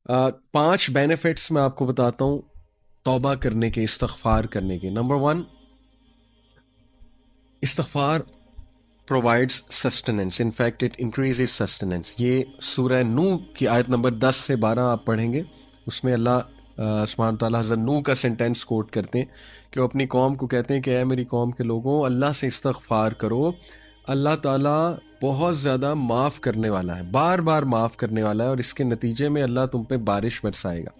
5 benefits میں آپ کو بتاتا ہوں توبہ کرنے کے، استغفار کرنے کے. نمبر 1، استغفار provides sustenance. In fact, it increases sustenance. یہ سورہ نوح کی آیت نمبر 10 سے 12 آپ پڑھیں گے، اس میں اللہ سبحانہ تعالیٰ حضرت نوح کا سینٹینس کوٹ کرتے ہیں کہ وہ اپنی قوم کو کہتے ہیں کہ اے میری قوم کے لوگوں، اللہ سے استغفار کرو، اللہ تعالیٰ بہت زیادہ معاف کرنے والا ہے، بار بار معاف کرنے والا ہے، اور اس کے نتیجے میں اللہ تم پہ بارش برسائے گا،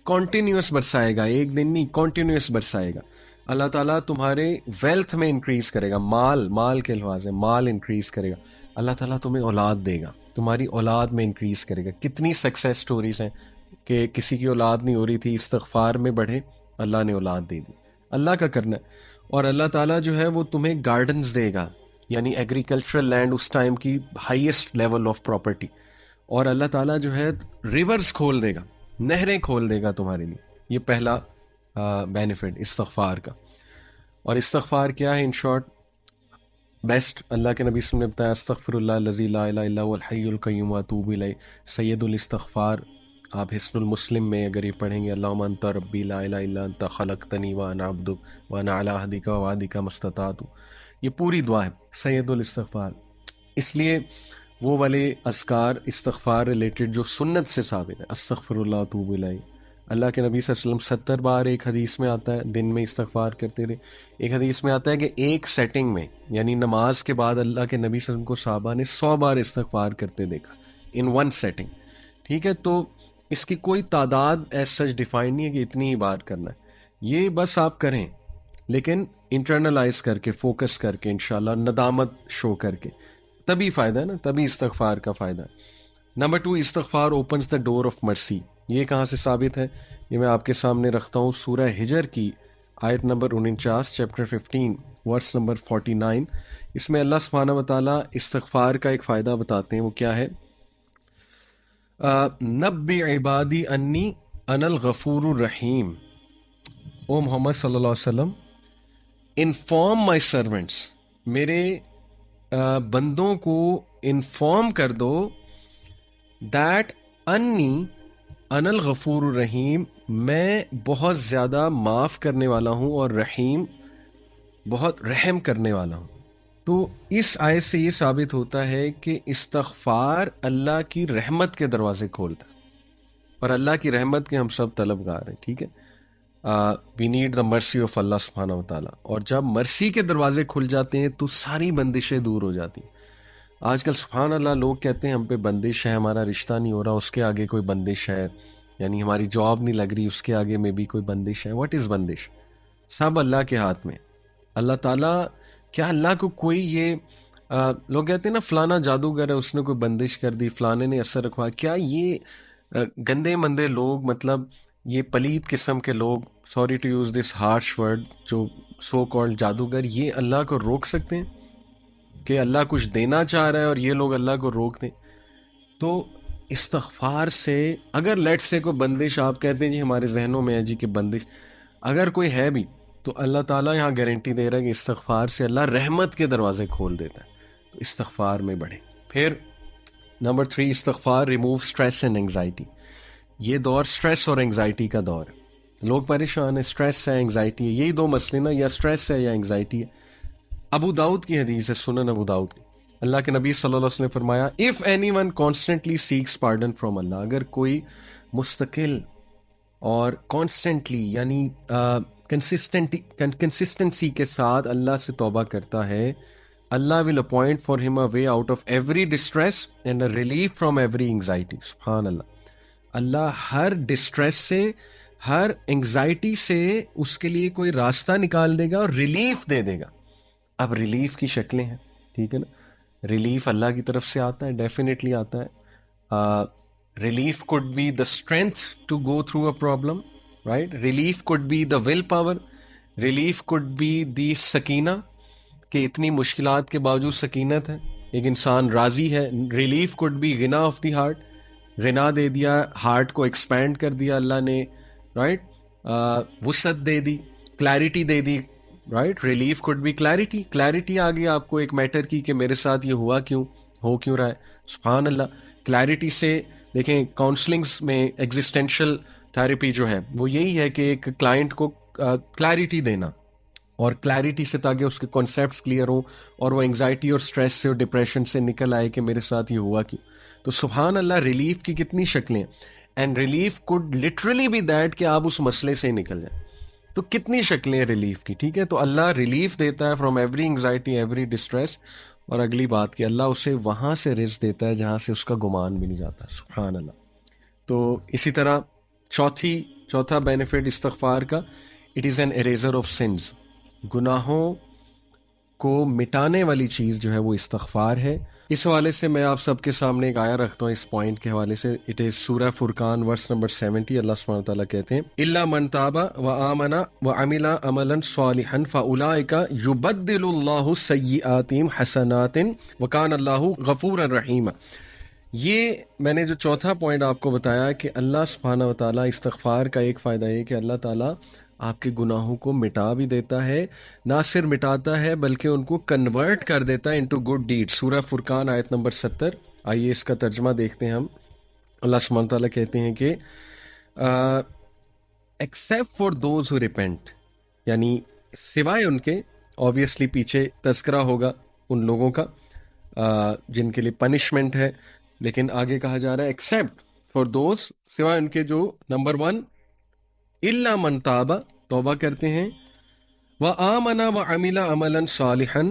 کنٹینیوس برسائے گا، ایک دن نہیں، کنٹینیوس برسائے گا. اللہ تعالیٰ تمہارے ویلتھ میں انکریز کرے گا، مال کے الفاظ ہے، مال انکریز کرے گا. اللہ تعالیٰ تمہیں اولاد دے گا، تمہاری اولاد میں انکریز کرے گا. کتنی سکسیس سٹوریز ہیں کہ کسی کی اولاد نہیں ہو رہی تھی، استغفار میں بڑھے، اللہ نے اولاد دے دی. اللہ کا کرنا ہے. اور اللہ تعالیٰ جو ہے وہ تمہیں گارڈنز دے گا، یعنی ایگریکلچرل لینڈ اس ٹائم کی ہائیسٹ لیول آف پراپرٹی. اور اللہ تعالیٰ جو ہے ریورز کھول دے گا، نہریں کھول دے گا تمہارے لیے. یہ پہلا بینیفٹ استغفار کا. اور استغفار کیا ہے ان شارٹ؟ بیسٹ اللہ کے نبی صلی اللہ علیہ وسلم نے بتایا، استغفر اللہ الذی لا الہ الا هو الحی القیوم واتوب الیہ، سید الاستغفار. آپ حسن المسلم میں اگر یہ پڑھیں گے، اللہم انت ربی لا الہ الا انت خلقتنی وانا عبدک وانا علی عہدک ووعدک ما استطعت. یہ پوری دعا ہے سید الاستغفار. اس لیے وہ والے اذکار استغفار ریلیٹڈ جو سنت سے ثابت ہے، استغفر اللہ واتوب الیہ. اللہ کے نبی صلی اللہ علیہ وسلم 70 بار ایک حدیث میں آتا ہے دن میں استغفار کرتے تھے. ایک حدیث میں آتا ہے کہ ایک سیٹنگ میں، یعنی نماز کے بعد اللہ کے نبی صلی اللہ علیہ وسلم کو صحابہ نے 100 بار استغفار کرتے دیکھا، ان ون سیٹنگ. ٹھیک ہے، تو اس کی کوئی تعداد ایز سچ ڈیفائن نہیں ہے کہ اتنی ہی بار کرنا ہے. یہ بس آپ کریں، لیکن انٹرنلائز کر کے، فوکس کر کے، انشاءاللہ ندامت شو کر کے، تبھی فائدہ ہے نا، تبھی استغفار کا فائدہ ہے. نمبر 2، استغفار اوپنز دا ڈور آف مرسی. یہ کہاں سے ثابت ہے؟ یہ میں آپ کے سامنے رکھتا ہوں سورہ ہجر کی آیت نمبر 49، چیپٹر 15 ورس نمبر 49. اس میں اللہ سبحانہ و تعالیٰ استغفار کا ایک فائدہ بتاتے ہیں. وہ کیا ہے؟ نبی عبادی انی انا الغفور الرحیم. او محمد صلی اللہ علیہ وسلم، انفارم مائی سرونٹس، میرے بندوں کو انفارم کر دو، دیٹ انی انا الغفور الرحیم، میں بہت زیادہ معاف کرنے والا ہوں، اور رحیم، بہت رحم کرنے والا ہوں. تو اس آیت سے یہ ثابت ہوتا ہے کہ استغفار اللہ کی رحمت کے دروازے کھولتا ہے، اور اللہ کی رحمت کے ہم سب طلبگار ہیں. ٹھیک ہے، we need the mercy of اللہ سبحانہ و تعالیٰ. اور جب مرسی کے دروازے کھل جاتے ہیں تو ساری بندشیں دور ہو جاتی ہیں. آج کل سبحان اللہ لوگ کہتے ہیں ہم پہ بندش ہے، ہمارا رشتہ نہیں ہو رہا، اس کے آگے کوئی بندش ہے، یعنی ہماری جاب نہیں لگ رہی، اس کے آگے میں بھی کوئی بندش ہے. واٹ از بندش؟ سب اللہ کے ہاتھ میں. اللہ تعالیٰ، کیا اللہ کو کوئی یہ لوگ کہتے ہیں نا فلانا جادوگر ہے، اس نے کوئی بندش کر دی، فلانے نے اثر رکھوا. کیا یہ گندے مندے لوگ، مطلب یہ پلید قسم کے لوگ، sorry to use this harsh word, جو سو کالڈ جادوگر، یہ اللہ کو روک سکتے ہیں کہ اللہ کچھ دینا چاہ رہا ہے اور یہ لوگ اللہ کو روک دیں؟ تو استغفار سے اگر لیٹ سے کوئی بندش، آپ کہتے ہیں جی ہمارے ذہنوں میں ہے جی کہ بندش، اگر کوئی ہے بھی تو اللہ تعالیٰ یہاں گارنٹی دے رہا ہے کہ استغفار سے اللہ رحمت کے دروازے کھول دیتا ہے. تو استغفار میں بڑھیں. پھر نمبر 3، استغفار ریموو اسٹریس اینڈ انگزائٹی. یہ دور اسٹریس اور انگزائٹی کا دور ہے. لوگ پریشان ہیں، اسٹریس ہے، انگزائٹی ہے، یہی دو مسئلے نا، یا اسٹریس ہے یا انگزائٹی ہے. ابو داؤد کی حدیث ہے، سنن ابو داؤد کی. اللہ کے نبی صلی اللہ علیہ وسلم نے فرمایا، if any one constantly seeks pardon from Allah, اگر کوئی مستقل اور کانسٹنٹلی، یعنی کنسسٹنسی کے ساتھ اللہ سے توبہ کرتا ہے، اللہ ول appoint for him a way out of every distress and a relief from every anxiety. سبحان اللہ. اللہ ہر ڈسٹریس سے، ہر انگزائٹی سے اس کے لیے کوئی راستہ نکال دے گا اور ریلیف دے دے گا. اب ریلیف کی شکلیں ہیں، ٹھیک ہے نا. ریلیف اللہ کی طرف سے آتا ہے، ڈیفینیٹلی آتا ہے. Relief could be the strength to go through a problem, right. Relief could be the willpower. Relief could be the سکینہ، کہ اتنی مشکلات کے باوجود سکینت ہے، ایک انسان راضی ہے. ریلیف کوڈ بی غنا آف دی ہارٹ، غنا دے دیا، ہارٹ کو ایکسپینڈ کر دیا اللہ نے، رائٹ. وسعت دے دی، کلیرٹی دے دی، right. Relief could be clarity, clarity آ گئی آپ کو ایک میٹر کی کہ میرے ساتھ یہ ہوا کیوں، ہو کیوں رہا ہے. سبحان اللہ. کلیرٹی سے دیکھیں کاؤنسلنگس میں ایگزسٹینشل تھراپی جو ہے وہ یہی ہے کہ ایک کلائنٹ کو کلیئرٹی دینا، اور کلیئرٹی سے تاکہ اس کے کانسیپٹس کلیئر ہوں اور وہ انگزائٹی اور سٹریس سے اور ڈپریشن سے نکل آئے کہ میرے ساتھ یہ ہوا کیوں. تو سبحان اللہ، ریلیف کی کتنی شکلیں، and relief could literally be that کہ آپ اس مسئلے سے نکل جائیں. تو کتنی شکلیں ریلیف کی، ٹھیک ہے. تو اللہ ریلیف دیتا ہے from every anxiety, every distress. اور اگلی بات کہ اللہ اسے وہاں سے رزق دیتا ہے جہاں سے اس کا گمان بھی نہیں جاتا. سبحان اللہ. تو اسی طرح چوتھا بینیفٹ استغفار کا، it is an eraser of sins. گناہوں کو مٹانے والی چیز جو ہے وہ استغفار ہے. اس حوالے سے میں آپ سب کے سامنے ایک آیا رکھتا ہوں اس پوائنٹ کے حوالے سے. اٹ از سورہ فرقان ورس نمبر 70. اللہ سبحانہ وتعالیٰ کہتے ہیں الا من تاب وآمن وعمل عملا صالحا فاولئک یبدل اللہ سیئاتہم حسنات وکان اللہ غفورا رحیما. یہ میں نے جو چوتھا پوائنٹ آپ کو بتایا کہ اللہ سبحانہ وتعالیٰ استغفار کا ایک فائدہ یہ کہ اللہ تعالیٰ آپ کے گناہوں کو مٹا بھی دیتا ہے، نہ صرف مٹاتا ہے بلکہ ان کو کنورٹ کر دیتا ہے انٹو گڈ ڈیڈ. سورہ فرقان آیت نمبر 70. آئیے اس کا ترجمہ دیکھتے ہیں ہم. اللہ سبحانہ تعالیٰ کہتے ہیں کہ except for those who repent, یعنی سوائے ان کے، آبویسلی پیچھے تذکرہ ہوگا ان لوگوں کا جن کے لیے پنشمنٹ ہے، لیکن آگے کہا جا رہا ہے ایکسیپٹ فار دوز، سوائے ان کے جو نمبر 1 الا من تاب، توبہ کرتے ہیں، وآمن وعمل عملا صالحا،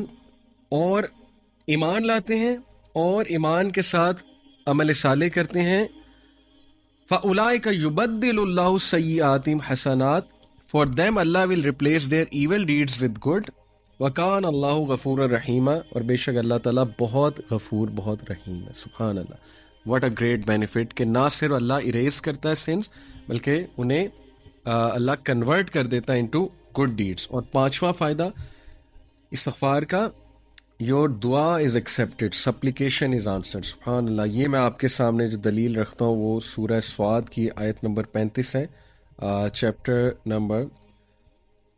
اور ایمان لاتے ہیں اور ایمان کے ساتھ عمل صالح کرتے ہیں. فاولئک یبدل اللہ سیئاتہم حسنات، for them Allah will replace their evil deeds with good. وکان اللہ غفور رحیمہ، اور بے شک اللہ تعالیٰ بہت غفور بہت رحیم ہے. سبحان اللہ، واٹ اے گریٹ بینیفٹ کہ نہ صرف اللہ اریز کرتا ہے سنس بلکہ انہیں اللہ کنورٹ کر دیتا ہے انٹو گڈ ڈیڈس. اور پانچواں فائدہ استغفار کا، یور دعا is accepted, supplication is answered. سبحان اللہ. یہ میں آپ کے سامنے جو دلیل رکھتا ہوں وہ سورہ صاد کی آیت نمبر 35 ہے، چیپٹر نمبر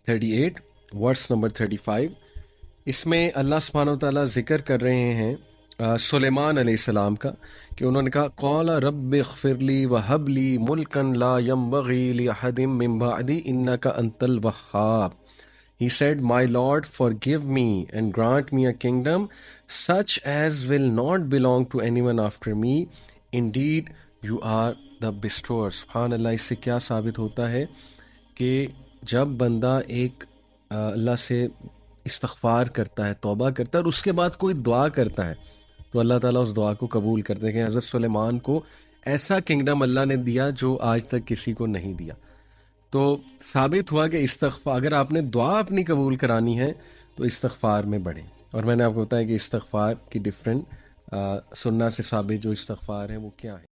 38 ورس نمبر 35. اس میں اللہ سبحانہ وتعالیٰ ذکر کر رہے ہیں سلیمان علیہ السلام کا کہ انہوں نے کہا قال رب اغفر لی وہب لی ملکا لا ينبغی لأحد من بعدی انک انت الوہاب. He said, My Lord, forgive me and grant me a kingdom such as will not belong to anyone after me. Indeed, you are the bestower. سبحان اللہ. اس سے کیا ثابت ہوتا ہے کہ جب بندہ ایک اللہ سے استغفار کرتا ہے، توبہ کرتا ہے، اور اس کے بعد کوئی دعا کرتا ہے تو اللہ تعالیٰ اس دعا کو قبول کرتے ہیں. کہ حضرت سلیمان کو ایسا کنگڈم اللہ نے دیا جو آج تک کسی کو نہیں دیا. تو ثابت ہوا کہ استغفار، اگر آپ نے دعا اپنی قبول کرانی ہے تو استغفار میں بڑھیں. اور میں نے آپ کو بتایا کہ استغفار کی ڈفرینٹ سننا سے ثابت جو استغفار ہے وہ کیا ہے.